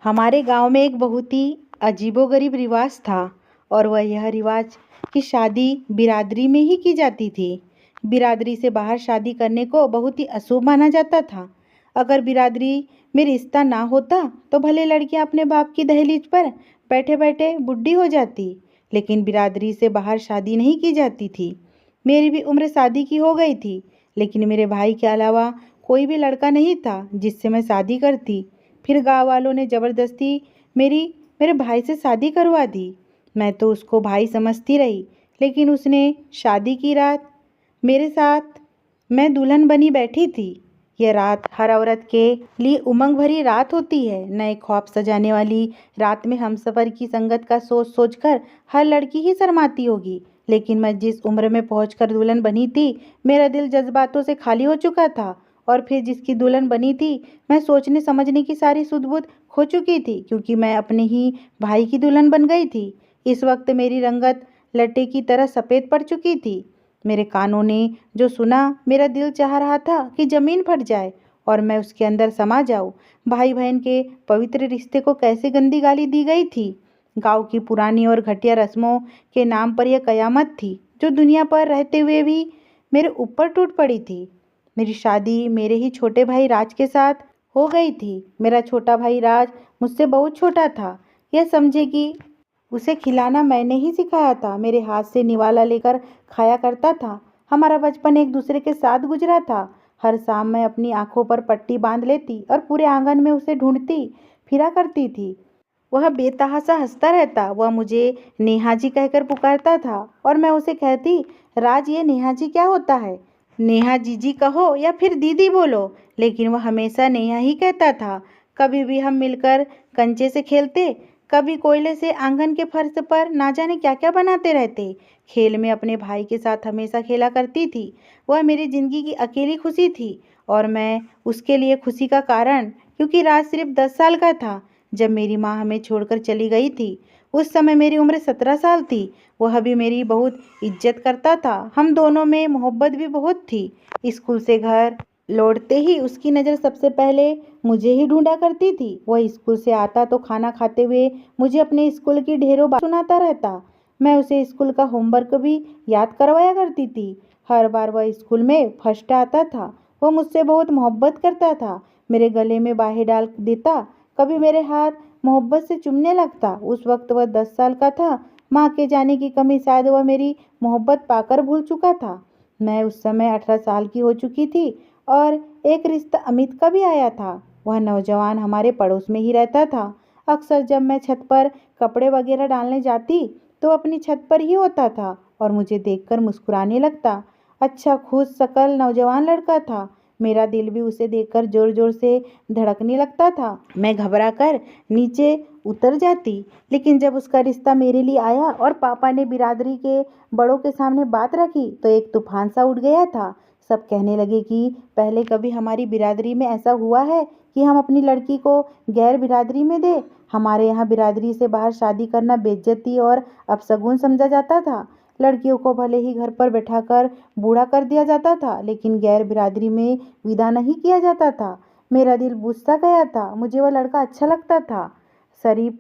हमारे गांव में एक बहुत ही अजीबोगरीब रिवाज था और वह यह रिवाज कि शादी बिरादरी में ही की जाती थी। बिरादरी से बाहर शादी करने को बहुत ही अशुभ माना जाता था। अगर बिरादरी में रिश्ता ना होता तो भले लड़कियां अपने बाप की दहलीज पर बैठे बैठे बुढ़ी हो जाती, लेकिन बिरादरी से बाहर शादी नहीं की जाती थी। मेरी भी उम्र शादी की हो गई थी, लेकिन मेरे भाई के अलावा कोई भी लड़का नहीं था जिससे मैं शादी करती। फिर गांव वालों ने ज़बरदस्ती मेरी मेरे भाई से शादी करवा दी। मैं तो उसको भाई समझती रही, लेकिन उसने शादी की रात मेरे साथ मैं दुल्हन बनी बैठी थी। यह रात हर औरत के लिए उमंग भरी रात होती है। नए ख्वाब सजाने वाली रात में हमसफर की संगत का सोच सोचकर हर लड़की ही शर्माती होगी। लेकिन मैं जिस उम्र में पहुंचकर दुल्हन बनी थी, मेरा दिल जज्बातों से खाली हो चुका था। और फिर जिसकी दुल्हन बनी थी, मैं सोचने समझने की सारी सुध-बुध खो चुकी थी, क्योंकि मैं अपने ही भाई की दुल्हन बन गई थी। इस वक्त मेरी रंगत लट्टे की तरह सफ़ेद पड़ चुकी थी। मेरे कानों ने जो सुना, मेरा दिल चाह रहा था कि ज़मीन फट जाए और मैं उसके अंदर समा जाऊं। भाई बहन के पवित्र रिश्ते को कैसे गंदी गाली दी गई थी। गांव की पुरानी और घटिया रस्मों के नाम पर यह कयामत थी, जो दुनिया पर रहते हुए भी मेरे ऊपर टूट पड़ी थी। मेरी शादी मेरे ही छोटे भाई राज के साथ हो गई थी। मेरा छोटा भाई राज मुझसे बहुत छोटा था। यह समझे कि उसे खिलाना मैंने ही सिखाया था। मेरे हाथ से निवाला लेकर खाया करता था। हमारा बचपन एक दूसरे के साथ गुजरा था। हर शाम मैं अपनी आंखों पर पट्टी बांध लेती और पूरे आंगन में उसे ढूंढती फिरा करती थी। वह बेतहासा हंसता रहता। वह मुझे नेहा जी कहकर पुकारता था और मैं उसे कहती, राज ये नेहा जी क्या होता है? नेहा जीजी कहो या फिर दीदी बोलो, लेकिन वह हमेशा नेहा ही कहता था। कभी भी हम मिलकर कंचे से खेलते, कभी कोयले से आंगन के फर्श पर ना जाने क्या क्या बनाते रहते। खेल में अपने भाई के साथ हमेशा खेला करती थी। वह मेरी जिंदगी की अकेली खुशी थी और मैं उसके लिए खुशी का कारण, क्योंकि राज सिर्फ 10 साल का था जब मेरी माँ हमें छोड़कर चली गई थी। उस समय मेरी उम्र 17 साल थी। वह भी मेरी बहुत इज्जत करता था। हम दोनों में मोहब्बत भी बहुत थी। स्कूल से घर लौटते ही उसकी नज़र सबसे पहले मुझे ही ढूंढा करती थी। वह स्कूल से आता तो खाना खाते हुए मुझे अपने स्कूल की ढेरों बात सुनाता रहता। मैं उसे स्कूल का होमवर्क भी याद करवाया करती थी। हर बार वह स्कूल में फर्स्ट आता था। वह मुझसे बहुत मोहब्बत करता था। मेरे गले में बाहें डाल देता, कभी मेरे हाथ मोहब्बत से चूमने लगता। उस वक्त वह 10 साल का था। माँ के जाने की कमी शायद वह मेरी मोहब्बत पाकर भूल चुका था। मैं उस समय 18 साल की हो चुकी थी और एक रिश्ता अमित का भी आया था। वह नौजवान हमारे पड़ोस में ही रहता था। अक्सर जब मैं छत पर कपड़े वगैरह डालने जाती तो अपनी छत पर ही होता था और मुझे देखकर मुस्कुराने लगता। अच्छा खुश शकल नौजवान लड़का था। मेरा दिल भी उसे देखकर जोर जोर से धड़कने लगता था। मैं घबरा कर नीचे उतर जाती। लेकिन जब उसका रिश्ता मेरे लिए आया और पापा ने बिरादरी के बड़ों के सामने बात रखी तो एक तूफान सा उठ गया था। सब कहने लगे कि पहले कभी हमारी बिरादरी में ऐसा हुआ है कि हम अपनी लड़की को गैर बिरादरी में दे। हमारे यहाँ बिरादरी से बाहर शादी करना बेइज्जती और अपशगुन समझा जाता था। लड़कियों को भले ही घर पर बैठाकर बूढ़ा कर दिया जाता था, लेकिन गैर बिरादरी में विदा नहीं किया जाता था। मेरा दिल बुझ सा गया था। मुझे वह लड़का अच्छा लगता था, शरीफ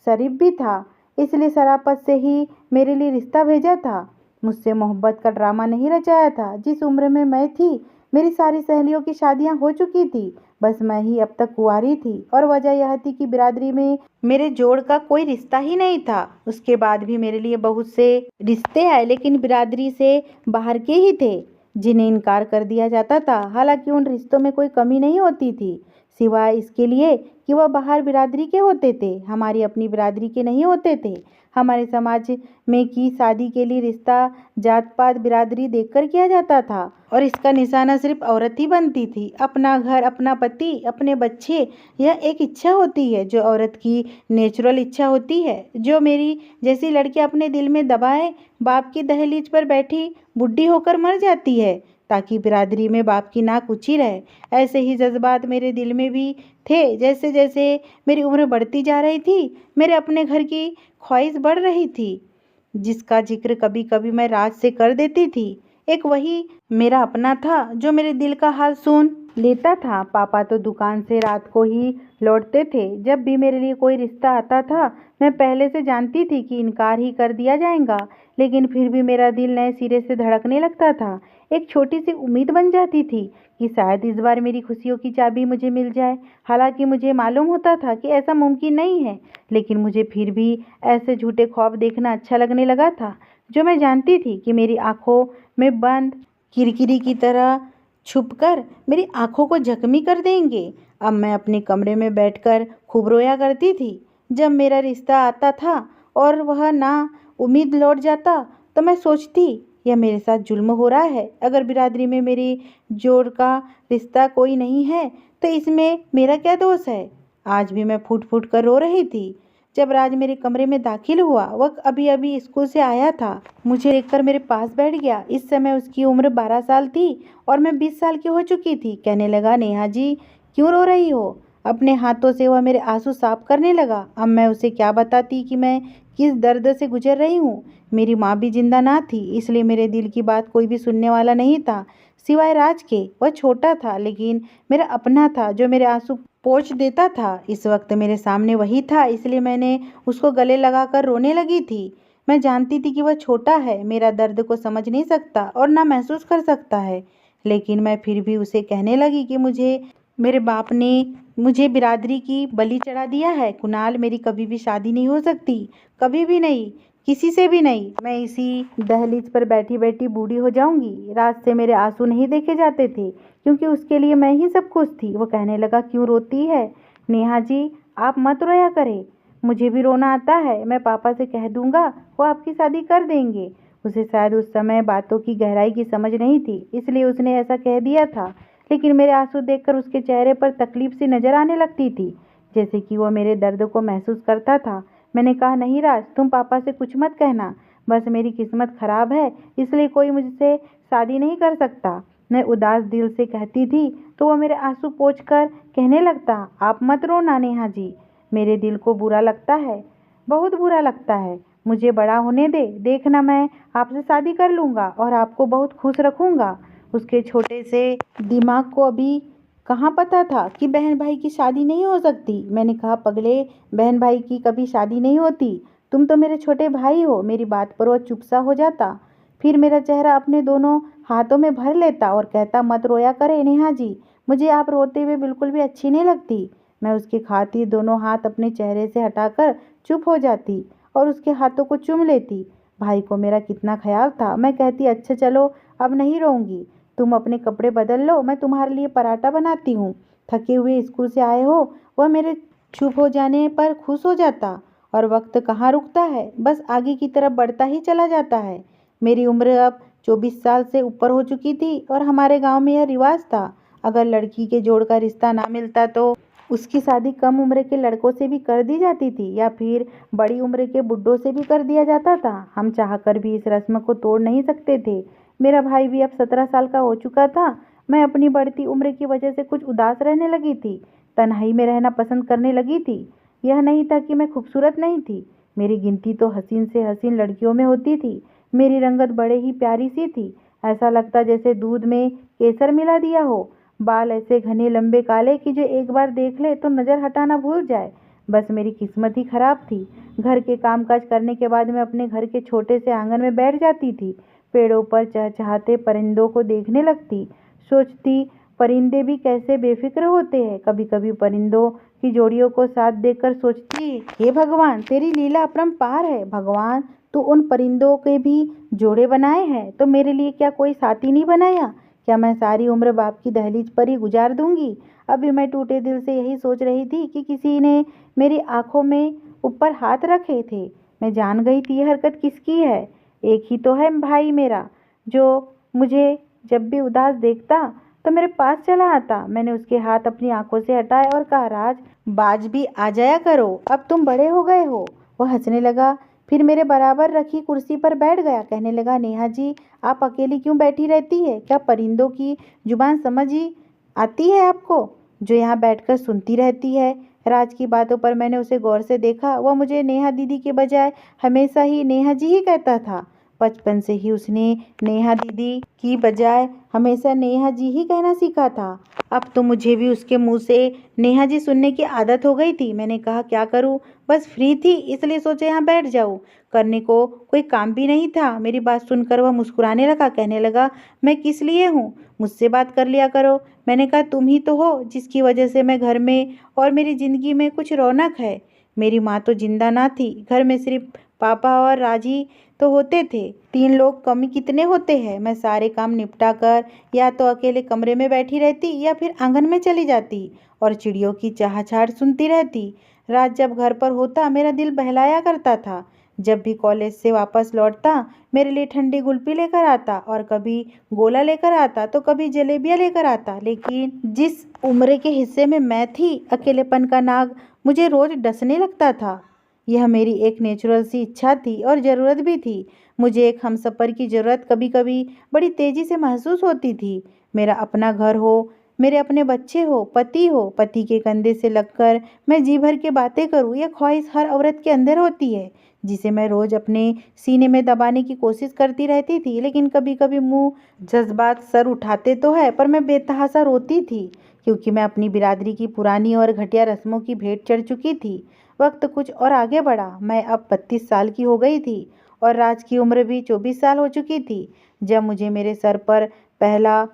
शरीफ भी था, इसलिए शराफत से ही मेरे लिए रिश्ता भेजा था। मुझसे मोहब्बत का ड्रामा नहीं रचाया था। जिस उम्र में मैं थी, मेरी सारी सहेलियों की शादियां हो चुकी थी। बस मैं ही अब तक कुंवारी थी और वजह यह थी कि बिरादरी में मेरे जोड़ का कोई रिश्ता ही नहीं था। उसके बाद भी मेरे लिए बहुत से रिश्ते आए, लेकिन बिरादरी से बाहर के ही थे जिन्हें इनकार कर दिया जाता था। हालांकि उन रिश्तों में कोई कमी नहीं होती थी, सिवाय इसके लिए कि वह बाहर बिरादरी के होते थे, हमारी अपनी बिरादरी के नहीं होते थे। हमारे समाज में की शादी के लिए रिश्ता जात पात बिरादरी देखकर किया जाता था और इसका निशाना सिर्फ औरत ही बनती थी। अपना घर, अपना पति, अपने बच्चे, यह एक इच्छा होती है जो औरत की नेचुरल इच्छा होती है, जो मेरी जैसी लड़की अपने दिल में दबाए बाप की दहलीज पर बैठी बुढ़ी होकर मर जाती है ताकि बिरादरी में बाप की नाक ऊंची रहे। ऐसे ही जज्बात मेरे दिल में भी थे। जैसे जैसे मेरी उम्र बढ़ती जा रही थी, मेरे अपने घर की ख्वाहिश बढ़ रही थी, जिसका जिक्र कभी कभी मैं राज से कर देती थी। एक वही मेरा अपना था जो मेरे दिल का हाल सुन लेता था। पापा तो दुकान से रात को ही लौटते थे। जब भी मेरे लिए कोई रिश्ता आता था, मैं पहले से जानती थी कि इनकार ही कर दिया जाएगा, लेकिन फिर भी मेरा दिल नए सिरे से धड़कने लगता था। एक छोटी सी उम्मीद बन जाती थी कि शायद इस बार मेरी खुशियों की चाबी मुझे मिल जाए। हालांकि मुझे मालूम होता था कि ऐसा मुमकिन नहीं है, लेकिन मुझे फिर भी ऐसे झूठे ख्वाब देखना अच्छा लगने लगा था, जो मैं जानती थी कि मेरी आंखों में बंद किरकिरी की तरह छुपकर मेरी आंखों को जख्मी कर देंगे। अब मैं अपने कमरे में बैठकर खूब रोया करती थी। जब मेरा रिश्ता आता था और वह ना उम्मीद लौट जाता, तो मैं सोचती, यह मेरे साथ जुल्म हो रहा है। अगर बिरादरी में मेरी जोड़ का रिश्ता कोई नहीं है, तो इसमें मेरा क्या दोष है। आज भी मैं फूट फूट कर रो रही थी। जब राज मेरे कमरे में दाखिल हुआ, वह अभी अभी स्कूल से आया था। मुझे देखकर मेरे पास बैठ गया। इस समय उसकी उम्र 12 साल थी और मैं 20 साल की हो चुकी थी। कहने लगा, नेहा जी क्यों रो रही हो। अपने हाथों से वह मेरे आंसू साफ करने लगा। अब मैं उसे क्या बताती कि मैं किस दर्द से गुजर रही हूँ। मेरी माँ भी जिंदा ना थी, इसलिए मेरे दिल की बात कोई भी सुनने वाला नहीं था, सिवाय राज के। वह छोटा था, लेकिन मेरा अपना था, जो मेरे आंसू पोंछ देता था। इस वक्त मेरे सामने वही था, इसलिए मैंने उसको गले लगाकर रोने लगी थी। मैं जानती थी कि वह छोटा है, मेरा दर्द को समझ नहीं सकता और ना महसूस कर सकता है, लेकिन मैं फिर भी उसे कहने लगी कि मुझे मेरे बाप ने मुझे बिरादरी की बलि चढ़ा दिया है। कुणाल, मेरी कभी भी शादी नहीं हो सकती, कभी भी नहीं, किसी से भी नहीं। मैं इसी दहलीज पर बैठी बैठी बूढ़ी हो जाऊंगी। रात से मेरे आंसू नहीं देखे जाते थे, क्योंकि उसके लिए मैं ही सब कुछ थी। वो कहने लगा, क्यों रोती है नेहा जी, आप मत रोया करें। मुझे भी रोना आता है। मैं पापा से कह दूंगा, वो आपकी शादी कर देंगे। उसे शायद उस समय बातों की गहराई की समझ नहीं थी, इसलिए उसने ऐसा कह दिया था। लेकिन मेरे आंसू देखकर उसके चेहरे पर तकलीफ सी नजर आने लगती थी, जैसे कि वो मेरे दर्द को महसूस करता था। मैंने कहा, नहीं राज, तुम पापा से कुछ मत कहना। बस मेरी किस्मत खराब है, इसलिए कोई मुझसे शादी नहीं कर सकता। मैं उदास दिल से कहती थी, तो वो मेरे आंसू पोंछ कर कहने लगता, आप मत रोना नेहा जी, मेरे दिल को बुरा लगता है, बहुत बुरा लगता है। मुझे बड़ा होने दे, देखना मैं आपसे शादी कर लूँगा और आपको बहुत खुश रखूँगा। उसके छोटे से दिमाग को अभी कहाँ पता था कि बहन भाई की शादी नहीं हो सकती। मैंने कहा, पगले, बहन भाई की कभी शादी नहीं होती। तुम तो मेरे छोटे भाई हो। मेरी बात पर वह चुप सा हो जाता, फिर मेरा चेहरा अपने दोनों हाथों में भर लेता और कहता, मत रोया करे नेहा जी, मुझे आप रोते हुए बिल्कुल भी अच्छी नहीं लगती। मैं उसकी खातिर दोनों हाथ अपने चेहरे से हटाकर चुप हो जाती और उसके हाथों को चूम लेती। भाई को मेरा कितना ख्याल था। मैं कहती, अच्छा चलो, अब नहीं रोऊंगी, तुम अपने कपड़े बदल लो, मैं तुम्हारे लिए पराठा बनाती हूँ। थके हुए स्कूल से आए हो। वह मेरे चुप हो जाने पर खुश हो जाता और वक्त कहाँ रुकता है, बस आगे की तरफ बढ़ता ही चला जाता है। मेरी उम्र अब 24 साल से ऊपर हो चुकी थी और हमारे गांव में यह रिवाज था, अगर लड़की के जोड़ का रिश्ता ना मिलता तो उसकी शादी कम उम्र के लड़कों से भी कर दी जाती थी, या फिर बड़ी उम्र के बुड्ढों से भी कर दिया जाता था। हम चाहकर भी इस रस्म को तोड़ नहीं सकते थे। मेरा भाई भी अब 17 साल का हो चुका था। मैं अपनी बढ़ती उम्र की वजह से कुछ उदास रहने लगी थी, तन्हाई में रहना पसंद करने लगी थी। यह नहीं था कि मैं खूबसूरत नहीं थी, मेरी गिनती तो हसीन से हसीन लड़कियों में होती थी। मेरी रंगत बड़े ही प्यारी सी थी, ऐसा लगता जैसे दूध में केसर मिला दिया हो। बाल ऐसे घने लंबे काले कि जो एक बार देख ले तो नजर हटाना भूल जाए। बस मेरी किस्मत ही खराब थी। घर के कामकाज करने के बाद मैं अपने घर के छोटे से आंगन में बैठ जाती थी, पेड़ों पर चहचहाते परिंदों को देखने लगती, सोचती परिंदे भी कैसे बेफिक्र होते हैं। कभी कभी परिंदों की जोड़ियों को साथ देखकर सोचती, हे भगवान, तेरी लीला अपरंपार है। भगवान, तू उन परिंदों के भी जोड़े बनाए हैं, तो मेरे लिए क्या कोई साथी नहीं बनाया। क्या मैं सारी उम्र बाप की दहलीज पर ही गुजार दूंगी। अभी मैं टूटे दिल से यही सोच रही थी कि किसी ने मेरी आंखों में ऊपर हाथ रखे थे। मैं जान गई थी यह हरकत किसकी है। एक ही तो है भाई मेरा, जो मुझे जब भी उदास देखता तो मेरे पास चला आता। मैंने उसके हाथ अपनी आंखों से हटाए और कहा, राज, बाज भी आ जाया करो, अब तुम बड़े हो गए हो। वह हंसने लगा, फिर मेरे बराबर रखी कुर्सी पर बैठ गया। कहने लगा, नेहा जी, आप अकेली क्यों बैठी रहती है। क्या परिंदों की जुबान समझ ही आती है आपको, जो यहाँ बैठकर सुनती रहती है। राज की बातों पर मैंने उसे गौर से देखा। वह मुझे नेहा दीदी के बजाय हमेशा ही नेहा जी ही कहता था। बचपन से ही उसने नेहा दीदी की बजाय हमेशा नेहा जी ही कहना सीखा था। अब तो मुझे भी उसके मुंह से नेहा जी सुनने की आदत हो गई थी। मैंने कहा क्या करूं, बस फ्री थी इसलिए सोचा यहाँ बैठ जाऊं। करने को कोई काम भी नहीं था। मेरी बात सुनकर वह मुस्कुराने लगा, कहने लगा मैं किस लिए हूँ, मुझसे बात कर लिया करो। मैंने कहा तुम ही तो हो जिसकी वजह से मैं घर में और मेरी जिंदगी में कुछ रौनक है। मेरी माँ तो जिंदा ना थी, घर में सिर्फ पापा और राजी तो होते थे। 3 लोग कमी कितने होते हैं। मैं सारे काम निपटा कर या तो अकेले कमरे में बैठी रहती या फिर आंगन में चली जाती और चिड़ियों की चहचहाट सुनती रहती। रात जब घर पर होता मेरा दिल बहलाया करता था। जब भी कॉलेज से वापस लौटता मेरे लिए ठंडी कुल्फी लेकर आता और कभी गोला लेकर आता तो कभी जलेबियाँ लेकर आता। लेकिन जिस उम्र के हिस्से में मैं थी, अकेलेपन का नाग मुझे रोज डसने लगता था। यह मेरी एक नेचुरल सी इच्छा थी और ज़रूरत भी थी। मुझे एक हमसफ़र की ज़रूरत कभी कभी बड़ी तेज़ी से महसूस होती थी। मेरा अपना घर हो, मेरे अपने बच्चे हो, पति के कंधे से लगकर मैं जी भर के बातें करूं। यह ख्वाहिश हर औरत के अंदर होती है, जिसे मैं रोज़ अपने सीने में दबाने की कोशिश करती रहती थी। लेकिन कभी कभी मुंह जज्बात सर उठाते तो है, पर मैं बेतहासा रोती थी क्योंकि मैं अपनी बिरादरी की पुरानी और घटिया रस्मों की भेंट चढ़ चुकी थी। वक्त कुछ और आगे बढ़ा। मैं अब 32 साल की हो गई थी और राज की उम्र भी 24 साल हो चुकी थी। जब मुझे मेरे सर पर पहला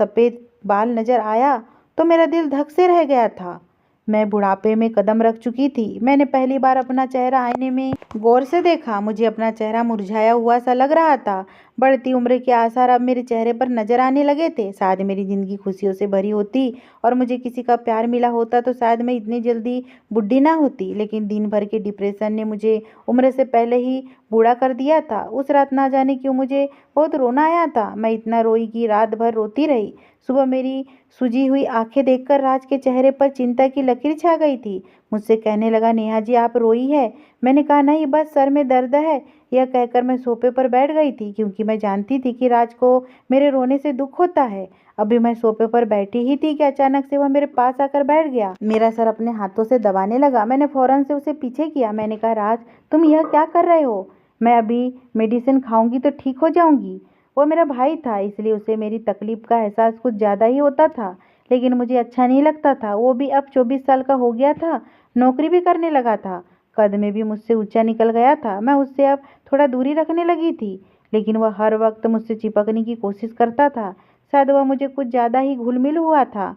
सफ़ेद बाल नजर आया तो मेरा दिल धक से रह गया था। मैं बुढ़ापे में कदम रख चुकी थी। मैंने पहली बार अपना चेहरा आईने में गौर से देखा। मुझे अपना चेहरा मुरझाया हुआ सा लग रहा था। बढ़ती उम्र के आसार अब मेरे चेहरे पर नजर आने लगे थे। शायद मेरी जिंदगी खुशियों से भरी होती और मुझे किसी का प्यार मिला होता तो शायद मैं इतनी जल्दी बुढ़ी ना होती। लेकिन दिन भर के डिप्रेशन ने मुझे उम्र से पहले ही बूढ़ा कर दिया था। उस रात ना जाने क्यों मुझे बहुत रोना आया था। मैं इतना रोई कि रात भर रोती रही। सुबह मेरी सूजी हुई आंखें देखकर राज के चेहरे पर चिंता की लकीर छा गई थी। मुझसे कहने लगा नेहा जी आप रोई है। मैंने कहा नहीं, बस सर में दर्द है। यह कहकर मैं सोफे पर बैठ गई थी क्योंकि मैं जानती थी कि राज को मेरे रोने से दुख होता है। अभी मैं सोफे पर बैठी ही थी कि अचानक से वह मेरे पास आकर बैठ गया। मेरा सर अपने हाथों से दबाने लगा। मैंने फौरन से उसे पीछे किया। मैंने कहा राज तुम यह क्या कर रहे हो, मैं अभी मेडिसिन खाऊंगी तो ठीक हो जाऊंगी। वो मेरा भाई था इसलिए उसे मेरी तकलीफ का एहसास कुछ ज़्यादा ही होता था। लेकिन मुझे अच्छा नहीं लगता था। वो भी अब 24 साल का हो गया था, नौकरी भी करने लगा था, कद में भी मुझसे ऊंचा निकल गया था। मैं उससे अब थोड़ा दूरी रखने लगी थी, लेकिन वह हर वक्त मुझसे चिपकने की कोशिश करता था। शायद वह मुझे कुछ ज़्यादा ही घुल-मिल हुआ था।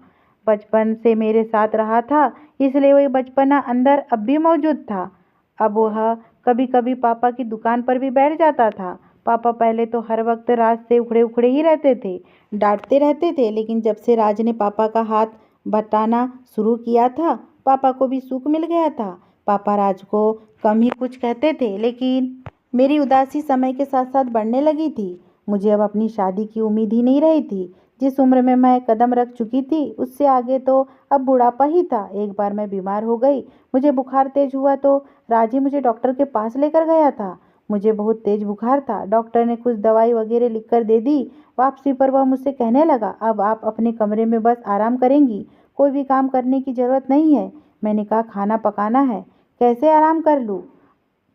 बचपन से मेरे साथ रहा था इसलिए वही बचपना अंदर अब भी मौजूद था। अब वह कभी-कभी पापा की दुकान पर भी बैठ जाता था। पापा पहले तो हर वक्त राज से उखड़े-उखड़े ही रहते थे, डांटते रहते थे। लेकिन जब से राज ने पापा का हाथ बटाना शुरू किया था, पापा को भी सुख मिल गया था। पापा राज को कम ही कुछ कहते थे, लेकिन मेरी उदासी समय के साथ साथ बढ़ने लगी थी। मुझे अब अपनी शादी की उम्मीद ही नहीं रही थी। जिस उम्र में मैं कदम रख चुकी थी उससे आगे तो अब बुढ़ापा ही था। एक बार मैं बीमार हो गई, मुझे बुखार तेज हुआ तो राजी मुझे डॉक्टर के पास लेकर गया था। मुझे बहुत तेज बुखार था। डॉक्टर ने कुछ दवाई वगैरह लिखकर दे दी। वापसी पर वह मुझसे कहने लगा अब आप अपने कमरे में बस आराम करेंगी, कोई भी काम करने की ज़रूरत नहीं है। मैंने कहा खाना पकाना है, कैसे आराम कर लूँ,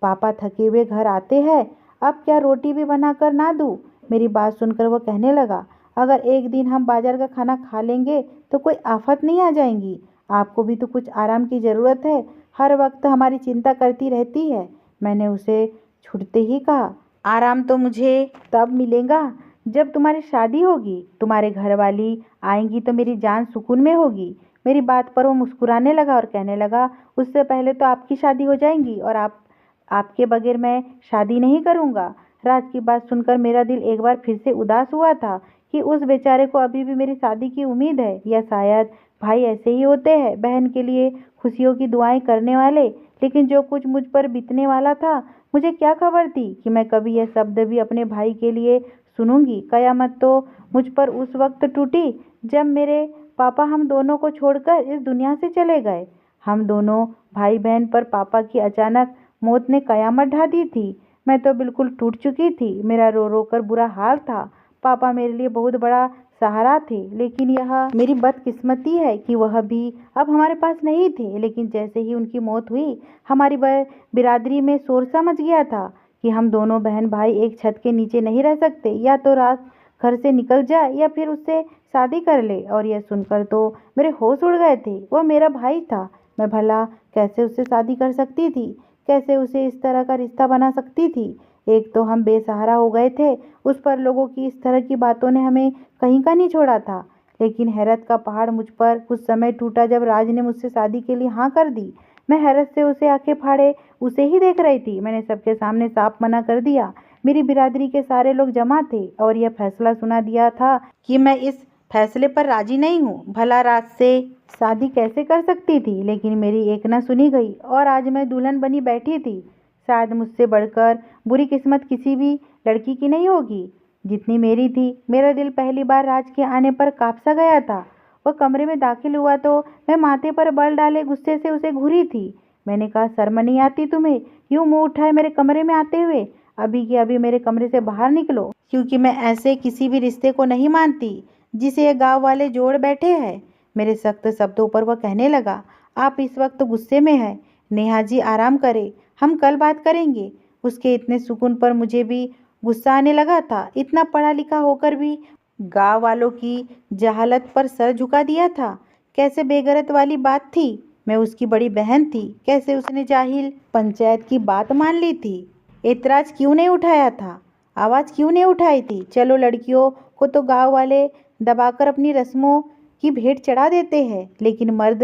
पापा थके हुए घर आते हैं, अब क्या रोटी भी बनाकर ना दूँ। मेरी बात सुनकर वह कहने लगा अगर एक दिन हम बाजार का खाना खा लेंगे तो कोई आफत नहीं आ जाएंगी। आपको भी तो कुछ आराम की ज़रूरत है, हर वक्त हमारी चिंता करती रहती है। मैंने उसे छूटते ही कहा आराम तो मुझे तब मिलेगा जब तुम्हारी शादी होगी, तुम्हारे घर वाली आएंगी तो मेरी जान सुकून में होगी। मेरी बात पर वो मुस्कुराने लगा और कहने लगा उससे पहले तो आपकी शादी हो जाएंगी और आपके बगैर मैं शादी नहीं करूँगा। राज की बात सुनकर मेरा दिल एक बार फिर से उदास हुआ था कि उस बेचारे को अभी भी मेरी शादी की उम्मीद है। या शायद भाई ऐसे ही होते हैं, बहन के लिए खुशियों की दुआएं करने वाले। लेकिन जो कुछ मुझ पर बीतने वाला था, मुझे क्या खबर थी कि मैं कभी यह शब्द भी अपने भाई के लिए सुनूंगी। कयामत तो मुझ पर उस वक्त टूटी जब मेरे पापा हम दोनों को छोड़कर इस दुनिया से चले गए। हम दोनों भाई बहन पर पापा की अचानक मौत ने कयामत ढा दी थी। मैं तो बिल्कुल टूट चुकी थी। मेरा रो रो कर बुरा हाल था। पापा मेरे लिए बहुत बड़ा सहारा थे, लेकिन यह मेरी बदकिस्मती है कि वह भी अब हमारे पास नहीं थे। लेकिन जैसे ही उनकी मौत हुई, हमारी बिरादरी में शोर सा मच गया था कि हम दोनों बहन भाई एक छत के नीचे नहीं रह सकते, या तो राज घर से निकल जाए या फिर उससे शादी कर ले। और यह सुनकर तो मेरे होश उड़ गए थे। वह मेरा भाई था, मैं भला कैसे उससे शादी कर सकती थी, कैसे उसे इस तरह का रिश्ता बना सकती थी। एक तो हम बेसहारा हो गए थे, उस पर लोगों की इस तरह की बातों ने हमें कहीं का नहीं छोड़ा था। लेकिन हैरत का पहाड़ मुझ पर उस समय टूटा जब राज ने मुझसे शादी के लिए हाँ कर दी। मैं हैरत से उसे आंखें फाड़े उसे ही देख रही थी। मैंने सबके सामने साफ मना कर दिया। मेरी बिरादरी के सारे लोग जमा थे और यह फैसला सुना दिया था कि मैं इस फैसले पर राजी नहीं हूँ। भला राज से शादी कैसे कर सकती थी, लेकिन मेरी एक न सुनी गई और आज मैं दुल्हन बनी बैठी थी। शायद मुझसे बढ़कर बुरी किस्मत किसी भी लड़की की नहीं होगी जितनी मेरी थी। मेरा दिल पहली बार राज के आने पर काँप सा गया था। वह कमरे में दाखिल हुआ तो मैं माथे पर बल डाले गुस्से से उसे घूरी थी। मैंने कहा, शर्म नहीं आती तुम्हें यूं मुंह उठाए मेरे कमरे में आते हुए? अभी के अभी मेरे कमरे से बाहर निकलो, क्योंकि मैं ऐसे किसी भी रिश्ते को नहीं मानती जिसे ये गांव वाले जोड़ बैठे हैं। मेरे सख्त शब्दों पर वह कहने लगा, आप इस वक्त गुस्से में हैं। नेहा जी आराम करें, हम कल बात करेंगे। उसके इतने सुकून पर मुझे भी गुस्सा आने लगा था। इतना पढ़ा लिखा होकर भी गांव वालों की जहालत पर सर झुका दिया था। कैसे बेगैरत वाली बात थी। मैं उसकी बड़ी बहन थी, कैसे उसने जाहिल पंचायत की बात मान ली थी। ऐतराज क्यों नहीं उठाया था, आवाज़ क्यों नहीं उठाई थी। चलो, लड़कियों को तो गांव वाले दबाकर अपनी रस्मों की भेंट चढ़ा देते हैं, लेकिन मर्द,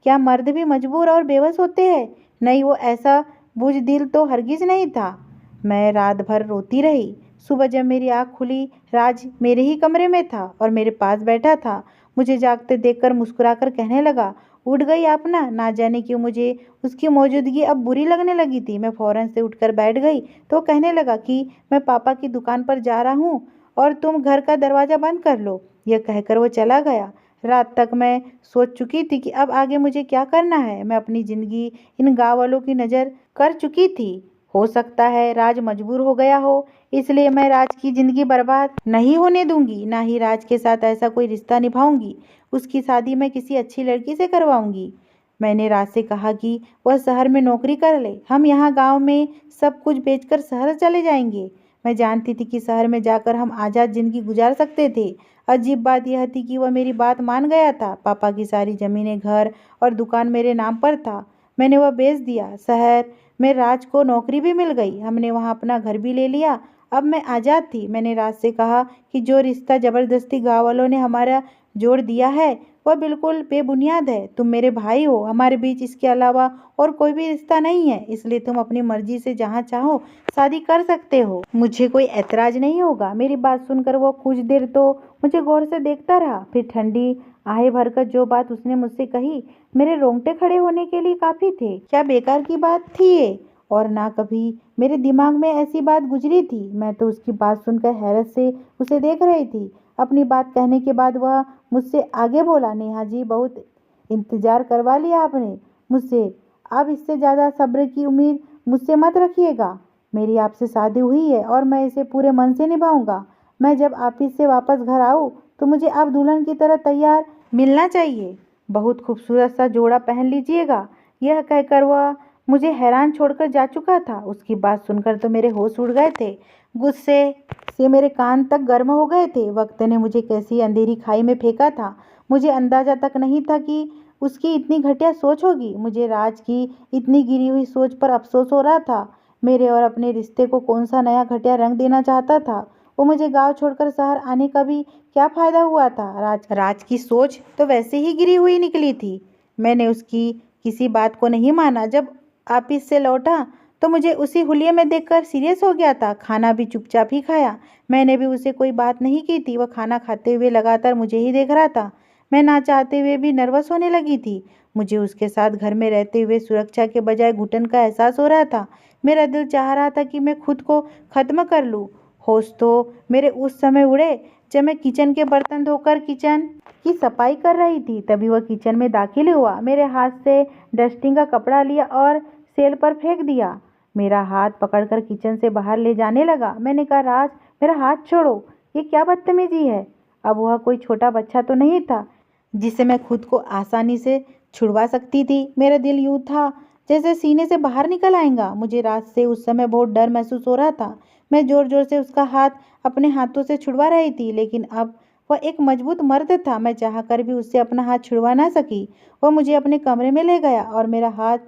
क्या मर्द भी मजबूर और बेबस होते हैं? नहीं, वो ऐसा बुज़दिल तो हरगिज़ नहीं था। मैं रात भर रोती रही। सुबह जब मेरी आँख खुली, राज मेरे ही कमरे में था और मेरे पास बैठा था। मुझे जागते देखकर मुस्कुराकर कहने लगा, उठ गई आप ना जाने क्यों मुझे उसकी मौजूदगी अब बुरी लगने लगी थी। मैं फौरन से उठकर बैठ गई तो कहने लगा कि मैं पापा की दुकान पर जा रहा हूँ और तुम घर का दरवाज़ा बंद कर लो। यह कहकर वो चला गया। रात तक मैं सोच चुकी थी कि अब आगे मुझे क्या करना है। मैं अपनी ज़िंदगी इन गाँव वालों की नज़र कर चुकी थी। हो सकता है राज मजबूर हो गया हो, इसलिए मैं राज की ज़िंदगी बर्बाद नहीं होने दूंगी। ना ही राज के साथ ऐसा कोई रिश्ता निभाऊंगी। उसकी शादी मैं किसी अच्छी लड़की से करवाऊंगी। मैंने राज से कहा कि वह शहर में नौकरी कर ले, हम यहाँ गांव में सब कुछ बेचकर शहर चले जाएंगे। मैं जानती थी कि शहर में जाकर हम आज़ाद ज़िंदगी गुजार सकते थे। अजीब बात यह थी कि वह मेरी बात मान गया था। पापा की सारी ज़मीनें, घर और दुकान मेरे नाम पर था। मैंने वह बेच दिया। शहर में राज को नौकरी भी मिल गई, हमने वहाँ अपना घर भी ले लिया। अब मैं आज़ाद थी। मैंने राज से कहा कि जो रिश्ता ज़बरदस्ती गाँव वालों ने हमारा जोड़ दिया है वह बिल्कुल बेबुनियाद है। तुम मेरे भाई हो, हमारे बीच इसके अलावा और कोई भी रिश्ता नहीं है, इसलिए तुम अपनी मर्जी से जहाँ चाहो शादी कर सकते हो। मुझे कोई ऐतराज नहीं होगा। मेरी बात सुनकर वो कुछ देर तो मुझे गौर से देखता रहा, फिर ठंडी आहें भरकर जो बात उसने मुझसे कही मेरे रोंगटे खड़े होने के लिए काफ़ी थे। क्या बेकार की बात थी ये, और ना कभी मेरे दिमाग में ऐसी बात गुजरी थी। मैं तो उसकी बात सुनकर हैरत से उसे देख रही थी। अपनी बात कहने के बाद वह मुझसे आगे बोला, नेहा जी, बहुत इंतज़ार करवा लिया आपने मुझसे। अब इससे ज़्यादा सब्र की उम्मीद मुझसे मत रखिएगा। मेरी आपसे शादी हुई है और मैं इसे पूरे मन से निभाऊंगा। मैं जब ऑफिस से वापस घर आऊँ तो मुझे आप दुल्हन की तरह तैयार मिलना चाहिए। बहुत खूबसूरत सा जोड़ा पहन लीजिएगा। यह कहकर वह मुझे हैरान छोड़कर जा चुका था। उसकी बात सुनकर तो मेरे होश उड़ गए थे। गुस्से से मेरे कान तक गर्म हो गए थे। वक्त ने मुझे कैसी अंधेरी खाई में फेंका था। मुझे अंदाजा तक नहीं था कि उसकी इतनी घटिया सोच होगी। मुझे राज की इतनी गिरी हुई सोच पर अफसोस हो रहा था। मेरे और अपने रिश्ते को कौन सा नया घटिया रंग देना चाहता था। वो मुझे गांव छोड़कर शहर आने का भी क्या फायदा हुआ था। राज की सोच तो वैसे ही गिरी हुई निकली थी। मैंने उसकी किसी बात को नहीं माना। जब ऑफिस से लौटा तो मुझे उसी हुलिये में देखकर सीरियस हो गया था। खाना भी चुपचाप ही खाया। मैंने भी उसे कोई बात नहीं की थी। वह खाना खाते हुए लगातार मुझे ही देख रहा था। मैं ना चाहते हुए भी नर्वस होने लगी थी। मुझे उसके साथ घर में रहते हुए सुरक्षा के बजाय घुटन का एहसास हो रहा था। मेरा दिल चाह रहा था कि मैं खुद को ख़त्म कर लूँ। होश तो मेरे उस समय उड़े जब मैं किचन के बर्तन धोकर किचन की सफाई कर रही थी। तभी वह किचन में दाखिल हुआ। मेरे हाथ से डस्टिंग का कपड़ा लिया और सेल पर फेंक दिया। मेरा हाथ पकड़कर किचन से बाहर ले जाने लगा। मैंने कहा, राज, मेरा हाथ छोड़ो, ये क्या बदतमीजी है। अब वह कोई छोटा बच्चा तो नहीं था जिसे मैं खुद को आसानी से छुड़वा सकती थी। मेरा दिल यूं था जैसे सीने से बाहर निकल आएगा। मुझे रात से उस समय बहुत डर महसूस हो रहा था। मैं जोर जोर से उसका हाथ अपने हाथों से छुड़वा रही थी, लेकिन अब वह एक मजबूत मर्द था। मैं चाहकर भी उससे अपना हाथ छुड़वा ना सकी। वह मुझे अपने कमरे में ले गया और मेरा हाथ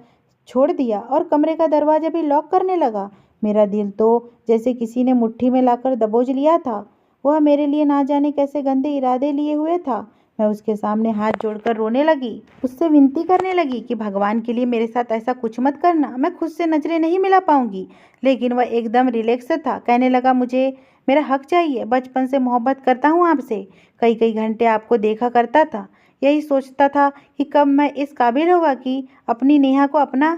छोड़ दिया और कमरे का दरवाजा भी लॉक करने लगा। मेरा दिल तो जैसे किसी ने मुट्ठी में लाकर दबोच लिया था। वह मेरे लिए ना जाने कैसे गंदे इरादे लिए हुए था। मैं उसके सामने हाथ जोड़कर रोने लगी, उससे विनती करने लगी कि भगवान के लिए मेरे साथ ऐसा कुछ मत करना, मैं खुद से नजरें नहीं मिला पाऊंगी। लेकिन वह एकदम रिलैक्स था। कहने लगा, मुझे मेरा हक चाहिए, बचपन से मोहब्बत करता हूँ आपसे, कई कई घंटे आपको देखा करता था। यही सोचता था कि कब मैं इस काबिल होगा कि अपनी नेहा को अपना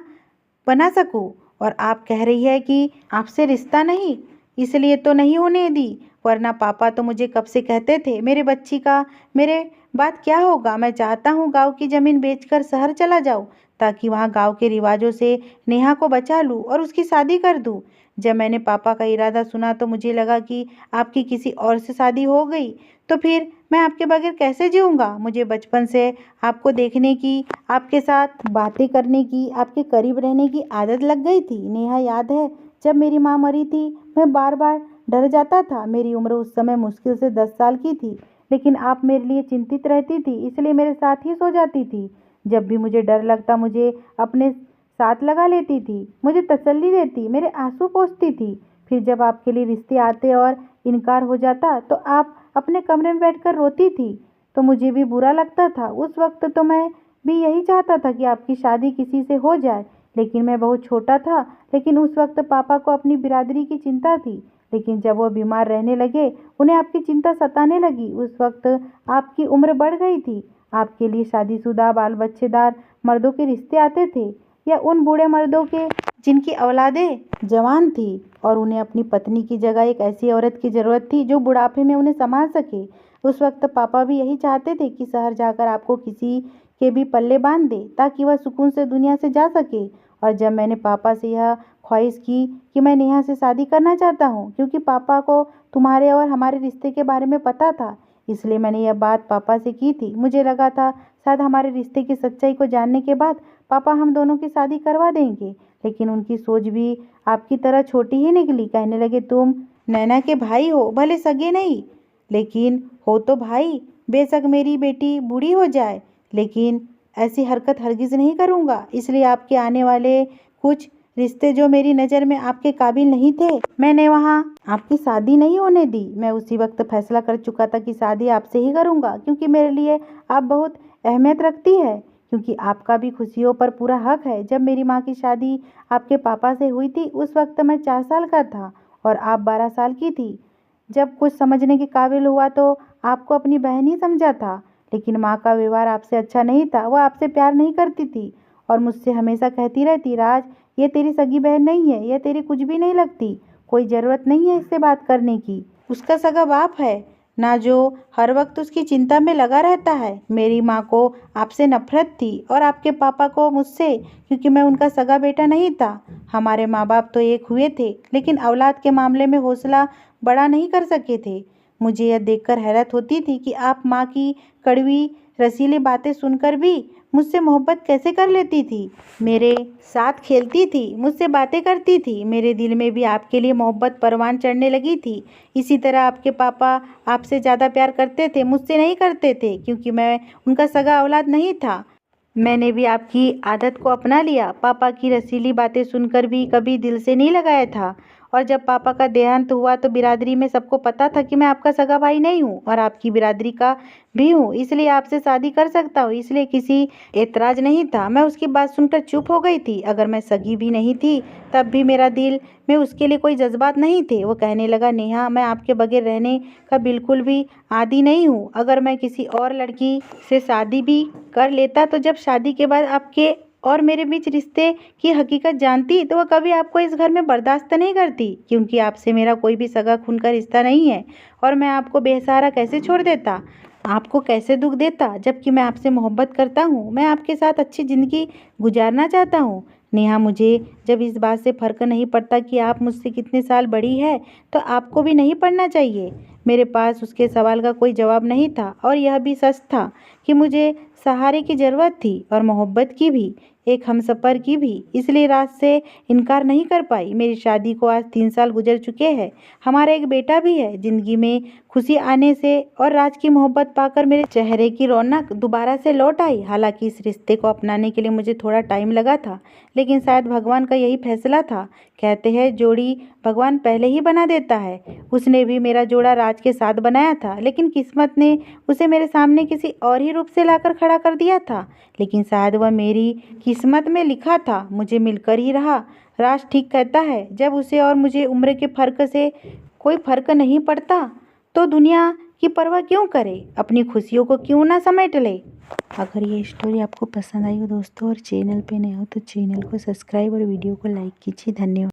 बना सकूं। और आप कह रही है कि आपसे रिश्ता नहीं, इसलिए तो नहीं होने दी, वरना पापा तो मुझे कब से कहते थे मेरे बच्ची का मेरे बाद क्या होगा। मैं चाहता हूँ गांव की ज़मीन बेचकर शहर चला जाऊँ, ताकि वहाँ गांव के रिवाजों से नेहा को बचा लूँ और उसकी शादी कर दूँ। जब मैंने पापा का इरादा सुना तो मुझे लगा कि आपकी किसी और से शादी हो गई, तो फिर मैं आपके बगैर कैसे जीऊँगा। मुझे बचपन से आपको देखने की, आपके साथ बातें करने की, आपके करीब रहने की आदत लग गई थी। नेहा, याद है जब मेरी माँ मरी थी, मैं बार बार डर जाता था। मेरी उम्र उस समय मुश्किल से 10 साल की थी, लेकिन आप मेरे लिए चिंतित रहती थी, इसलिए मेरे साथ ही सो जाती थी। जब भी मुझे डर लगता मुझे अपने साथ लगा लेती थी, मुझे तसल्ली देती, मेरे आंसू पोंछती थी। फिर जब आपके लिए रिश्ते आते और इनकार हो जाता तो आप अपने कमरे में बैठकर रोती थी, तो मुझे भी बुरा लगता था। उस वक्त तो मैं भी यही चाहता था कि आपकी शादी किसी से हो जाए, लेकिन मैं बहुत छोटा था। लेकिन उस वक्त पापा को अपनी बिरादरी की चिंता थी। लेकिन जब वो बीमार रहने लगे, उन्हें आपकी चिंता सताने लगी। उस वक्त आपकी उम्र बढ़ गई थी। आपके लिए शादीशुदा बाल बच्चेदार मर्दों के रिश्ते आते थे, या उन बूढ़े मर्दों के जिनकी औलादें जवान थी और उन्हें अपनी पत्नी की जगह एक ऐसी औरत की ज़रूरत थी जो बुढ़ापे में उन्हें संभाल सके। उस वक्त पापा भी यही चाहते थे कि शहर जाकर आपको किसी के भी पल्ले बांध दे, ताकि वह सुकून से दुनिया से जा सके। और जब मैंने पापा से यह ख्वाहिश की कि मैं नेहा से शादी करना चाहता हूँ, क्योंकि पापा को तुम्हारे और हमारे रिश्ते के बारे में पता था, इसलिए मैंने यह बात पापा से की थी। मुझे लगा था शायद हमारे रिश्ते की सच्चाई को जानने के बाद पापा हम दोनों की शादी करवा देंगे। लेकिन उनकी सोच भी आपकी तरह छोटी ही निकली। कहने लगे, तुम नैना के भाई हो, भले सगे नहीं, लेकिन हो तो भाई। बेशक मेरी बेटी बूढ़ी हो जाए, लेकिन ऐसी हरकत हरगिज़ नहीं करूँगा। इसलिए आपके आने वाले कुछ रिश्ते जो मेरी नज़र में आपके काबिल नहीं थे, मैंने वहाँ आपकी शादी नहीं होने दी। मैं उसी वक्त फैसला कर चुका था कि शादी आपसे ही करूँगा, क्योंकि मेरे लिए आप बहुत अहमियत रखती है, क्योंकि आपका भी खुशियों पर पूरा हक है। जब मेरी माँ की शादी आपके पापा से हुई थी, उस वक्त मैं 4 साल का था और आप 12 साल की थी। जब कुछ समझने के काबिल हुआ तो आपको अपनी बहन ही समझा था। लेकिन माँ का व्यवहार आपसे अच्छा नहीं था। वह आपसे प्यार नहीं करती थी और मुझसे हमेशा कहती रहती, राज, ये तेरी सगी बहन नहीं है, यह तेरी कुछ भी नहीं लगती, कोई ज़रूरत नहीं है इससे बात करने की। उसका सगा बाप है ना, जो हर वक्त उसकी चिंता में लगा रहता है। मेरी माँ को आपसे नफरत थी और आपके पापा को मुझसे, क्योंकि मैं उनका सगा बेटा नहीं था। हमारे माँ बाप तो एक हुए थे, लेकिन औलाद के मामले में हौसला बड़ा नहीं कर सके थे। मुझे यह देखकर हैरत होती थी कि आप माँ की कड़वी रसीली बातें सुनकर भी मुझसे मोहब्बत कैसे कर लेती थी। मेरे साथ खेलती थी, मुझसे बातें करती थी। मेरे दिल में भी आपके लिए मोहब्बत परवान चढ़ने लगी थी। इसी तरह आपके पापा आपसे ज़्यादा प्यार करते थे, मुझसे नहीं करते थे, क्योंकि मैं उनका सगा औलाद नहीं था। मैंने भी आपकी आदत को अपना लिया। पापा की रसीली बातें सुनकर भी कभी दिल से नहीं लगाया था। और जब पापा का देहांत हुआ तो बिरादरी में सबको पता था कि मैं आपका सगा भाई नहीं हूँ और आपकी बिरादरी का भी हूँ, इसलिए आपसे शादी कर सकता हूँ। इसलिए किसी एतराज़ नहीं था। मैं उसकी बात सुनकर चुप हो गई थी। अगर मैं सगी भी नहीं थी तब भी मेरा दिल में उसके लिए कोई जज्बात नहीं थे। वो कहने लगा, नेहा, मैं आपके बगैर रहने का बिल्कुल भी आदी नहीं हूँ। अगर मैं किसी और लड़की से शादी भी कर लेता तो जब शादी के बाद आपके और मेरे बीच रिश्ते की हकीकत जानती तो वह कभी आपको इस घर में बर्दाश्त नहीं करती, क्योंकि आपसे मेरा कोई भी सगा खून का रिश्ता नहीं है। और मैं आपको बेसहारा कैसे छोड़ देता, आपको कैसे दुख देता, जबकि मैं आपसे मोहब्बत करता हूँ। मैं आपके साथ अच्छी ज़िंदगी गुजारना चाहता हूँ। नेहा, मुझे जब इस बात से फ़र्क नहीं पड़ता कि आप मुझसे कितने साल बड़ी है, तो आपको भी नहीं पड़ना चाहिए। मेरे पास उसके सवाल का कोई जवाब नहीं था और यह भी सच था कि मुझे सहारे की ज़रूरत थी और मोहब्बत की भी, एक हमसफ़र की भी। इसलिए राज से इनकार नहीं कर पाई। मेरी शादी को आज 3 साल गुजर चुके हैं। हमारा एक बेटा भी है। ज़िंदगी में खुशी आने से और राज की मोहब्बत पाकर मेरे चेहरे की रौनक दोबारा से लौट आई। हालांकि इस रिश्ते को अपनाने के लिए मुझे थोड़ा टाइम लगा था, लेकिन शायद भगवान का यही फैसला था। कहते हैं जोड़ी भगवान पहले ही बना देता है। उसने भी मेरा जोड़ा राज के साथ बनाया था, लेकिन किस्मत ने उसे मेरे सामने किसी और ही रूप से लाकर खड़ा कर दिया था। लेकिन शायद वह मेरी किस्मत में लिखा था, मुझे मिलकर ही रहा। राज ठीक कहता है, जब उसे और मुझे उम्र के फ़र्क से कोई फ़र्क नहीं पड़ता तो दुनिया की परवाह क्यों करे, अपनी खुशियों को क्यों ना समेट ले। अगर ये स्टोरी आपको पसंद आई हो दोस्तों और चैनल पे नए हो तो चैनल को सब्सक्राइब और वीडियो को लाइक कीजिए। धन्यवाद।